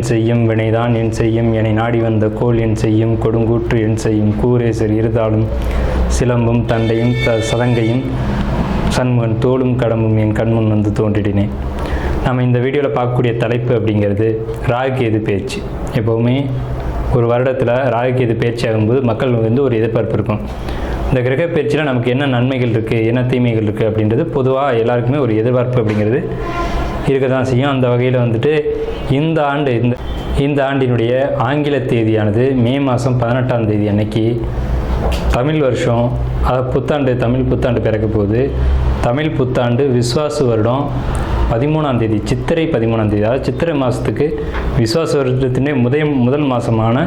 செய்யும் வினைதான் என் செய்யும் என்னை நாடி வந்த கோல் என் செய்யும் கொடுங்கூற்று என் செய்யும் கூரேசர் இருதாலும் சிலம்பும் தண்டையும் சதங்கையும் சண்முகன் தோளும் கடம்பும் என் கண்முன் வந்து தோன்றிடினேன். நம்ம இந்த வீடியோவில் பார்க்கக்கூடிய தலைப்பு அப்படிங்கிறது ராகுகேது பேச்சு. எப்போவுமே ஒரு வருடத்தில் ராகுகேது பேச்சு ஆகும்போது மக்கள் ஒரு எதிர்பார்ப்பு இருக்கும். இந்த கிரக பயிற்சியில் நமக்கு என்ன நன்மைகள் இருக்குது, என்ன தீமைகள் இருக்குது அப்படின்றது பொதுவாக எல்லாருக்குமே ஒரு எதிர்பார்ப்பு அப்படிங்கிறது இருக்க தான் செய்யும். அந்த வகையில் இந்த ஆண்டினுடைய ஆங்கில தேதியானது மே மாதம் 18ஆம் தேதி அன்னைக்கு தமிழ் வருஷம், அதாவது தமிழ் புத்தாண்டு பிறக்க போகுது. தமிழ் புத்தாண்டு விஸ்வாசு வருடம் 13ஆம் தேதி, சித்திரை 13ஆம் தேதி, அதாவது சித்திரை மாதத்துக்கு விஸ்வாச வருடத்தினுடைய முதல் மாதமான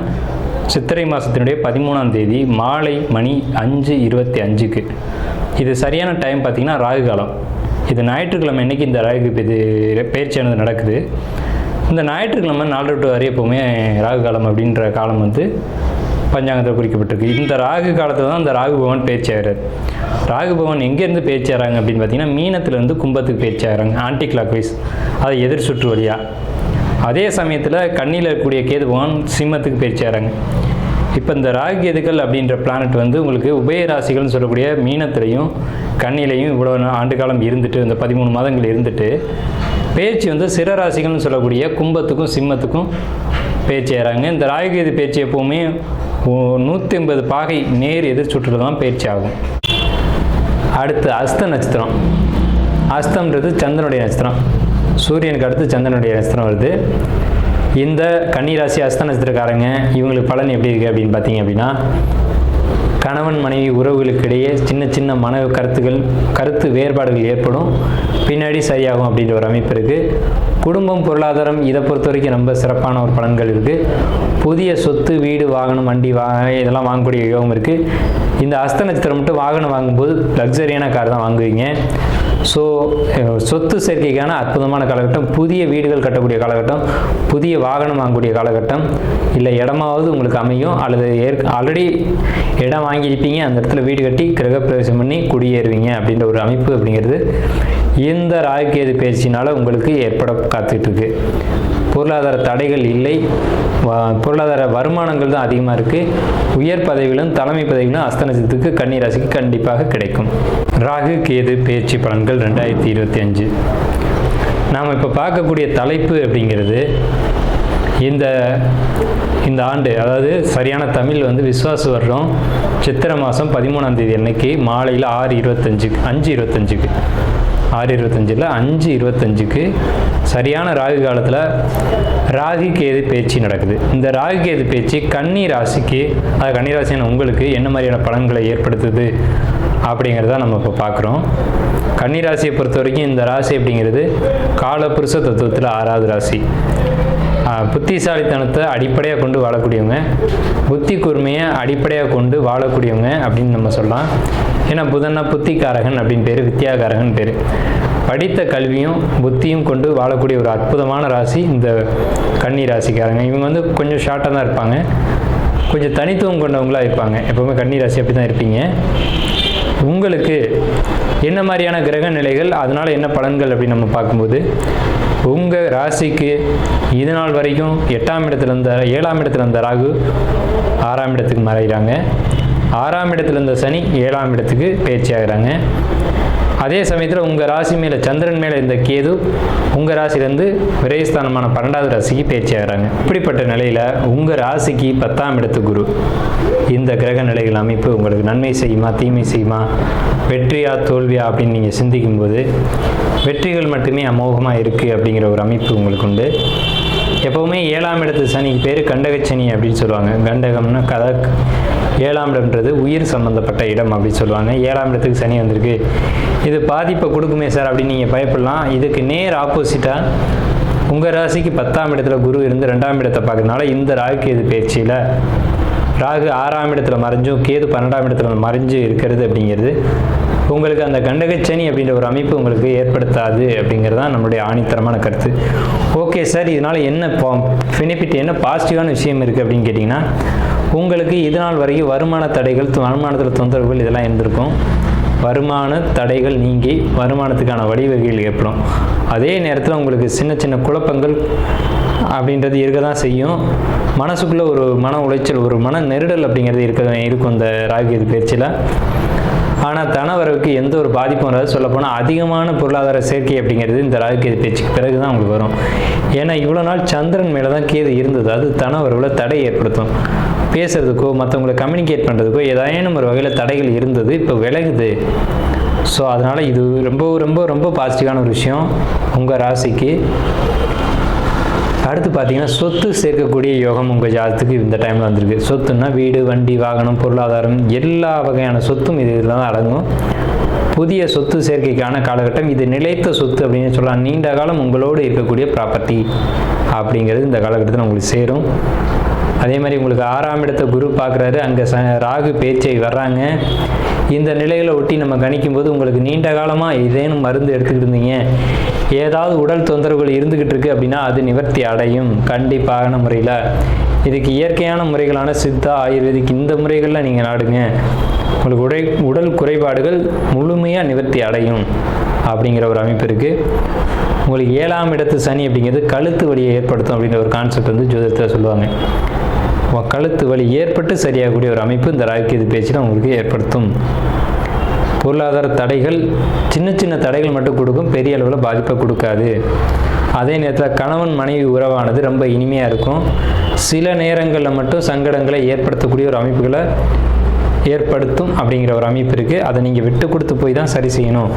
சித்திரை மாதத்தினுடைய 13ஆம் தேதி மாலை மணி 5:25க்கு. இது சரியான டைம் பார்த்திங்கன்னா ராகு காலம். இது ஞாயிற்றுக்கிழமை அன்றைக்கி இந்த ராகு பயிற்சியானது நடக்குது. இந்த ஞாயிற்றுக்கிழமை 4 to 6 எப்போவுமே ராகு காலம் அப்படின்ற காலம் பஞ்சாங்கத்தில் குறிக்கப்பட்டிருக்கு. இந்த ராகு காலத்தில் தான் இந்த ராகு பகவான் பயிற்சி ஆகிறார். ராகு பகவான் எங்கேருந்து பயிற்சி ஆகிறாங்க அப்படின்னு பார்த்தீங்கன்னா மீனத்துலேருந்து கும்பத்துக்கு பயிற்சி ஆகிறாங்க, ஆன்டி கிளாக் வைஸ், அதை எதிர் சுற்று வழியாக. அதே சமயத்தில் கண்ணியில் இருக்கக்கூடிய கேது பகவான் சிம்மத்துக்கு பயிற்சி ஆகிறாங்க. இப்போ இந்த ராகு கேதுக்கள் அப்படின்ற பிளானட் உங்களுக்கு உபய ராசிகள்னு சொல்லக்கூடிய மீனத்திலையும் கண்ணிலையும் இவ்வளோ ஆண்டு காலம் இருந்துட்டு, இந்த 13 மாதங்கள் இருந்துட்டு பேச்சு சிற ராசிகள்னு சொல்லக்கூடிய கும்பத்துக்கும் சிம்மத்துக்கும் பேச்சு ஆகிறாங்க. இந்த ராகு கேது பேச்சு எப்போவுமே 180 பாகை நேர் எதிர் சுற்றுல தான் பயிற்சி ஆகும். அடுத்து அஸ்த நட்சத்திரம். அஸ்தம்ன்றது சந்திரனுடைய நட்சத்திரம். சூரியனுக்கு அடுத்து சந்திரனுடைய நட்சத்திரம் வருது. இந்த கன்னிராசி அஸ்த நட்சத்திரக்காரங்க இவங்களுக்கு பலன் எப்படி இருக்குது அப்படின்னு பார்த்தீங்க அப்படின்னா, கணவன் மனைவி உறவுகளுக்கு இடையே சின்ன சின்ன கருத்து வேறுபாடுகள் ஏற்படும், பின்னாடி சரியாகும் அப்படின்ற ஒரு அமைப்பு இருக்குது. குடும்பம், பொருளாதாரம் இதை பொறுத்த வரைக்கும் ரொம்ப சிறப்பான ஒரு பலன்கள் இருக்குது. புதிய சொத்து, வீடு, வாகனம், வண்டி இதெல்லாம் வாங்கக்கூடிய யோகம் இருக்குது. இந்த அஸ்த நட்சத்திரம் மட்டும் வாகனம் வாங்கும்போது லக்ஸரியான கார் தான் வாங்குவீங்க. ஸோ சொத்து சேர்க்கைக்கான அற்புதமான காலகட்டம், புதிய வீடுகள் கட்டக்கூடிய காலகட்டம், புதிய வாகனம் வாங்கக்கூடிய காலகட்டம், இல்லை இடமாவது உங்களுக்கு அமையும், அல்லது ஆல்ரெடி இடம் வாங்கியிருப்பீங்க, அந்த இடத்துல வீடு கட்டி கிரகப்பிரவேசம் பண்ணி குடியேறுவீங்க அப்படின்ற ஒரு அமைப்பு அப்படிங்கிறது இந்த ராகுகேது பயிற்சினால் உங்களுக்கு ஏற்பட காத்துட்ருக்கு. பொருளாதார தடைகள் இல்லை, பொருளாதார வருமானங்கள் தான் அதிகமாக இருக்குது. உயர் பதவிகளும் தலைமை பதவிகளும் அஸ்த நட்சத்திரத்துக்கு கன்னி ராசிக்கு கண்டிப்பாக கிடைக்கும். ராகு கேது பயிற்சி பலன்கள் 2025. நாம் இப்போ பார்க்கக்கூடிய தலைப்பு அப்படிங்கிறது இந்த ஆண்டு, அதாவது சரியான தமிழ் விஸ்வாச வருடம் சித்திரை மாதம் 13ஆம் தேதி அன்னைக்கு மாலையில் 5:25க்கு 5:25க்கு சரியான ராகு காலத்தில் ராகு கேது பேச்சு நடக்குது. இந்த ராகு கேது பேச்சு கன்னி ராசிக்கு, அது கன்னி ராசியான உங்களுக்கு என்ன மாதிரியான பலன்களை ஏற்படுத்துது அப்படிங்கிறத நம்ம இப்போ பார்க்குறோம். கன்னி ராசியை பொறுத்த வரைக்கும் இந்த ராசி அப்படிங்கிறது காலபுருஷ தத்துவத்தில் 6வது ராசி. புத்திசாலித்தனத்தை அடிப்படையாக கொண்டு வாழக்கூடியவங்க, புத்தி கூர்மையை அடிப்படையாக கொண்டு வாழக்கூடியவங்க அப்படின்னு நம்ம சொல்லலாம். ஏன்னா புதன்னா புத்திகாரகன் அப்படின்னு பேர், வித்யாகாரகன் பேர். படித்த கல்வியும் புத்தியும் கொண்டு வாழக்கூடிய ஒரு அற்புதமான ராசி இந்த கன்னி ராசிக்காரங்க. இவங்க கொஞ்சம் ஷார்ட்டாக தான் இருப்பாங்க, கொஞ்சம் தனித்துவம் கொண்டவங்களாக இருப்பாங்க. எப்போவுமே கன்னி ராசி அப்படி தான் இருப்பீங்க. உங்களுக்கு என்ன மாதிரியான கிரக நிலைகள், அதனால் என்ன பலன்கள் அப்படின்னு நம்ம பார்க்கும்போது, உங்கள் ராசிக்கு இது நாள் வரைக்கும் 7ஆம் இடத்துல இருந்த ராகு 6ஆம் இடத்துக்கு மறைகிறாங்க. 6ஆம் இடத்துல இருந்த சனி 7ஆம் இடத்துக்கு பயிற்சி ஆகிறாங்க. அதே சமயத்தில் உங்கள் ராசி மேலே சந்திரன் மேலே இருந்த கேது உங்கள் ராசிலேருந்து விரயஸ்தானமான 12வது ராசிக்கு பயிற்சி ஆகிறாங்க. இப்படிப்பட்ட நிலையில் உங்கள் ராசிக்கு 10ஆம் இடத்து குரு. இந்த கிரக நிலைகள் அமைப்பு உங்களுக்கு நன்மை செய்யுமா, தீமை செய்யுமா, வெற்றியா தோல்வியா அப்படின்னு நீங்கள் சிந்திக்கும்போது வெற்றிகள் மட்டுமே அமோகமாக இருக்குது அப்படிங்கிற ஒரு அமைப்பு உங்களுக்கு உண்டு. எப்போவுமே 7ஆம் இடத்து சனிக்கு பேர் கண்டகச்சனி அப்படின்னு சொல்லுவாங்க. கண்டகம்னா 7ஆம் இடம்ன்றது உயிர் சம்மந்தப்பட்ட இடம் அப்படின்னு சொல்லுவாங்க. 7ஆம் இடத்துக்கு சனி வந்திருக்கு, இது பாதிப்பை கொடுக்குமே சார் அப்படின்னு நீங்கள் பயப்படலாம். இதுக்கு நேர் ஆப்போசிட்டாக உங்கள் ராசிக்கு 10ஆம் இடத்துல குரு இருந்து 2ஆம் இடத்தை பார்க்கறதுனால இந்த ராகு கேது பயிற்சியில் ராகு 6ஆம் இடத்துல மறைஞ்சும் கேது 12ஆம் இடத்துல மறைஞ்சு இருக்கிறது அப்படிங்கிறது உங்களுக்கு அந்த கண்டகச்சனி அப்படின்ற ஒரு அமைப்பு உங்களுக்கு ஏற்படுத்தாது அப்படிங்கிறது தான் நம்மளுடைய ஆணித்தரமான கருத்து. ஓகே சார், இதனால் என்ன பெனிஃபிட், என்ன பாசிட்டிவான விஷயம் இருக்குது அப்படின்னு கேட்டிங்கன்னா, உங்களுக்கு இது நாள் வரைக்கும் வருமான தடைகள், வருமானத்தில் தொந்தரவுகள் இதெல்லாம் இருந்திருக்கும். வருமான தடைகள் நீங்கி வருமானத்துக்கான வழிவகைகள் ஏற்படும். அதே நேரத்தில் உங்களுக்கு சின்ன சின்ன குழப்பங்கள் அப்படின்றது இருக்க தான் செய்யும். மனசுக்குள்ளே ஒரு மன உளைச்சல், ஒரு மன நெருடல் அப்படிங்கிறது இருக்கும் இந்த ராகு கேது பயிற்சியில். ஆனால் தனவரவுக்கு எந்த ஒரு பாதிப்பும் வராது. சொல்லப்போனால் அதிகமான பொருளாதார சேர்க்கை அப்படிங்கிறது இந்த ராகு கேது பயிற்சிக்கு பிறகு தான் உங்களுக்கு வரும். ஏன்னா இவ்வளோ நாள் சந்திரன் மேலே தான் கேது இருந்தது. அது தனவரவில் தடை ஏற்படுத்தும். பேசுறதுக்கோ மற்றவங்களை கம்யூனிகேட் பண்ணுறதுக்கோ ஏதாயினும் ஒரு வகையில் தடைகள் இருந்தது, இப்போ விலகுது. ஸோ அதனால் இது ரொம்ப ரொம்ப ரொம்ப பாசிட்டிவான ஒரு விஷயம் உங்கள் ராசிக்கு. அடுத்து பார்த்தீங்கன்னா சொத்து சேர்க்கக்கூடிய யோகம் உங்கள் ஜாதத்துக்கு இந்த டைமில் வந்திருக்கு. சொத்துன்னா வீடு, வண்டி, வாகனம், பொருளாதாரம், எல்லா வகையான சொத்தும் இதில் தான் அடங்கும். புதிய சொத்து சேர்க்கைக்கான காலகட்டம். இது நிலைத்த சொத்து அப்படின்னு சொல்லலாம். நீண்ட காலம் உங்களோடு இருக்கக்கூடிய ப்ராப்பர்ட்டி அப்படிங்கிறது இந்த காலகட்டத்தில் உங்களுக்கு சேரும். அதே மாதிரி உங்களுக்கு 6ஆம் இடத்தை குரு பார்க்குறாரு. அங்கே ராகு பேச்சை வர்றாங்க. இந்த நிலைகளை ஒட்டி நம்ம கணிக்கும் போது உங்களுக்கு நீண்ட காலமாக ஏதேனும் மருந்து எடுத்துக்கிட்டு இருந்தீங்க, ஏதாவது உடல் தொந்தரவுகள் இருந்துக்கிட்டு இருக்கு அப்படின்னா அது நிவர்த்தி அடையும் கண்டிப்பான முறையில். இதுக்கு இயற்கையான முறைகளான சித்தா, ஆயுர்வேதிக் இந்த முறைகளில் நீங்கள் நாடுங்க. உங்களுக்கு உடல் குறைபாடுகள் முழுமையாக நிவர்த்தி அடையும் அப்படிங்கிற ஒரு அமைப்பு இருக்குது. உங்களுக்கு 7ஆம் இடத்து சனி அப்படிங்கிறது கழுத்து வலியை ஏற்படுத்தும் அப்படிங்கிற ஒரு கான்செப்ட் வந்து ஜோதிடத்தில் சொல்லுவாங்க. கழுத்து வலி ஏற்பட்டு சரியாகக்கூடிய ஒரு அமைப்பு இந்த ராகு கேது பேச்சில் உங்களுக்கு ஏற்படுத்தும். பொருளாதார தடைகள் சின்ன சின்ன தடைகள் மட்டும் கொடுக்கும், பெரிய அளவில் பாதிப்பை கொடுக்காது. அதே நேரத்தில் கணவன் மனைவி உறவானது ரொம்ப இனிமையாக இருக்கும். சில நேரங்களில் மட்டும் சங்கடங்களை ஏற்படுத்தக்கூடிய ஒரு அமைப்புகளை ஏற்படுத்தும் அப்படிங்கிற ஒரு அமைப்பு இருக்குது. அதை நீங்கள் விட்டு கொடுத்து போய் தான் சரி செய்யணும்.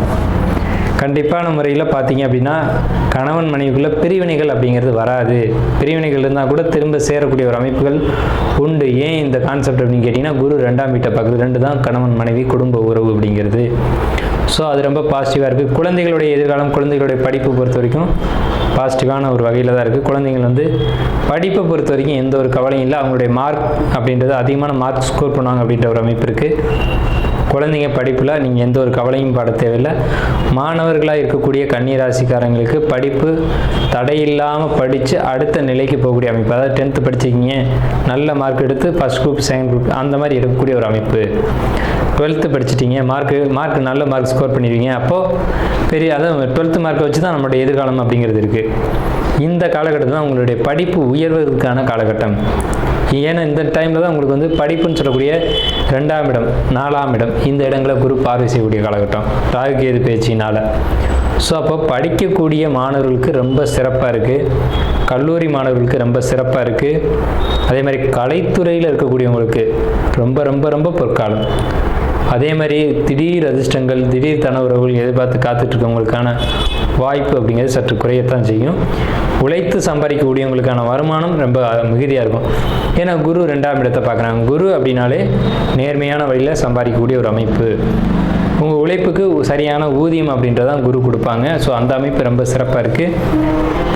கண்டிப்பான முறையில் பார்த்தீங்க அப்படின்னா கணவன் மனைவிக்குள்ளே பிரிவினைகள் அப்படிங்கிறது வராது. பிரிவினைகள் இருந்தால் கூட திரும்ப சேரக்கூடிய ஒரு அமைப்புகள் உண்டு. ஏன் இந்த கான்செப்ட் அப்படின்னு கேட்டிங்கன்னா குரு 2ஆம் வீட்டை பார்க்குறது. 2 தான் கணவன் மனைவி குடும்ப உறவு அப்படிங்கிறது. ஸோ அது ரொம்ப பாசிட்டிவாக இருக்குது. குழந்தைகளுடைய எதிர்காலம், குழந்தைகளுடைய படிப்பு பொறுத்த வரைக்கும் பாசிட்டிவான ஒரு வகையில் தான் இருக்குது. குழந்தைங்கள் வந்து படிப்பை பொறுத்த வரைக்கும் எந்த ஒரு கவலையும் இல்லை. அவங்களுடைய மார்க் அப்படின்றது அதிகமான மார்க் ஸ்கோர் பண்ணுவாங்க அப்படின்ற ஒரு அமைப்பு இருக்குது. குழந்தைங்க படிப்பில் நீங்கள் எந்த ஒரு கவலையும் பட தேவையில்லை. மாணவர்களாக இருக்கக்கூடிய கன்னி ராசிக்காரங்களுக்கு படிப்பு தடையில்லாமல் படித்து அடுத்த நிலைக்கு போகக்கூடிய அமைப்பு. அதாவது 10th படிச்சிக்கிங்க, நல்ல மார்க் எடுத்து ஃபஸ்ட் குரூப், செகண்ட் குரூப் அந்த மாதிரி எடுக்கக்கூடிய ஒரு அமைப்பு. 12th படிச்சிட்டிங்க, மார்க் நல்ல மார்க் ஸ்கோர் பண்ணிடுவீங்க. அப்போது அதாவது 12th மார்க்கை வச்சு தான் நம்மளுடைய எதிர்காலம் அப்படிங்கிறது இருக்குது. இந்த காலகட்டத்தில் தான் உங்களுடைய படிப்பு உயர்வதற்கான காலகட்டம். ஏன்னா இந்த டைமில் தான் உங்களுக்கு வந்து படிப்புன்னு சொல்லக்கூடிய 2ஆம் இடம், 4ஆம் இடம் இந்த இடங்களை குரு பார்வை செய்யக்கூடிய காலகட்டம் ராகு கேது பேச்சினால். ஸோ அப்போ படிக்கக்கூடிய மாணவர்களுக்கு ரொம்ப சிறப்பாக இருக்குது. கல்லூரி மாணவர்களுக்கு ரொம்ப சிறப்பாக இருக்குது. அதே மாதிரி கலைத்துறையில் இருக்கக்கூடியவங்களுக்கு ரொம்ப ரொம்ப ரொம்ப பொற்காலம். அதே மாதிரி திடீர் அதிர்ஷ்டங்கள், திடீர் தனவுறவுகள் எதிர்பார்த்து காத்துட்ருக்கவங்களுக்கான வாய்ப்பு அப்படிங்கிறது சற்று குறையத்தான் செய்யும். உழைத்து சம்பாதிக்கக்கூடியவங்களுக்கான வருமானம் ரொம்ப மிகுதியாக இருக்கும். ஏன்னா குரு 2ஆம் இடத்தை பார்க்குறாங்க. குரு அப்படின்னாலே நேர்மையான வழியில் சம்பாதிக்கக்கூடிய ஒரு அமைப்பு. உங்கள் உழைப்புக்கு சரியான ஊதியம் அப்படின்றதான் குரு கொடுப்பாங்க. ஸோ அந்த அமைப்பு ரொம்ப சிறப்பாக இருக்குது.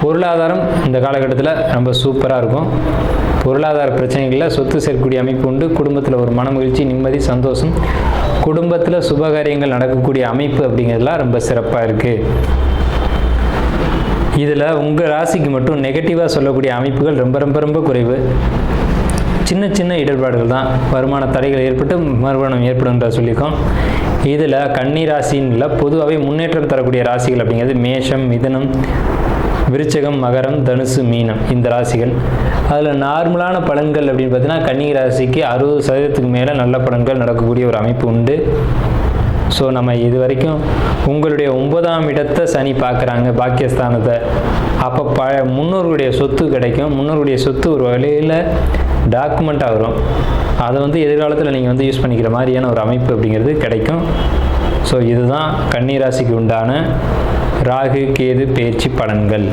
பொருளாதாரம் இந்த காலகட்டத்தில் ரொம்ப சூப்பராக இருக்கும். பொருளாதார பிரச்சனைகளில் சொத்து சேர்க்கக்கூடிய அமைப்பு உண்டு. குடும்பத்தில் ஒரு மன மகிழ்ச்சி, நிம்மதி, சந்தோஷம், குடும்பத்தில் சுபகாரியங்கள் நடக்கக்கூடிய அமைப்பு அப்படிங்கிறதுலாம் ரொம்ப சிறப்பாக இருக்குது. இதில் உங்கள் ராசிக்கு மட்டும் நெகட்டிவாக சொல்லக்கூடிய அமைப்புகள் ரொம்ப ரொம்ப ரொம்ப குறைவு. சின்ன சின்ன இடர்பாடுகள் தான், வருமான தடைகள் ஏற்பட்டு மறுமணம் ஏற்படும்ன்ற சொல்லியிருக்கோம். இதில் கன்னி ராசின்னு இல்லை, பொதுவாகவே முன்னேற்றம் தரக்கூடிய ராசிகள் அப்படிங்கிறது மேஷம், மிதுனம், விருச்சகம், மகரம், தனுசு, மீனம் இந்த ராசிகள். அதில் நார்மலான பலன்கள் அப்படின்னு பார்த்தீங்கன்னா கன்னி ராசிக்கு 60% மேலே நல்ல பலன்கள் நடக்கக்கூடிய ஒரு அமைப்பு உண்டு. ஸோ நம்ம இது வரைக்கும் உங்களுடைய 9ஆம் இடத்தை சனி பார்க்குறாங்க, பாக்கியஸ்தானத்தை. அப்போ முன்னோர்களுடைய சொத்து கிடைக்கும். முன்னோர்களுடைய சொத்து ஒரு வழியில் டாக்குமெண்ட்டாக வரும். அதை வந்து எதிர்காலத்தில் நீங்கள் வந்து யூஸ் பண்ணிக்கிற மாதிரியான ஒரு அமைப்பு அப்படிங்கிறது கிடைக்கும். ஸோ இதுதான் கன்னி ராசிக்கு உண்டான ராகு கேது பெயர்ச்சி பலன்கள்.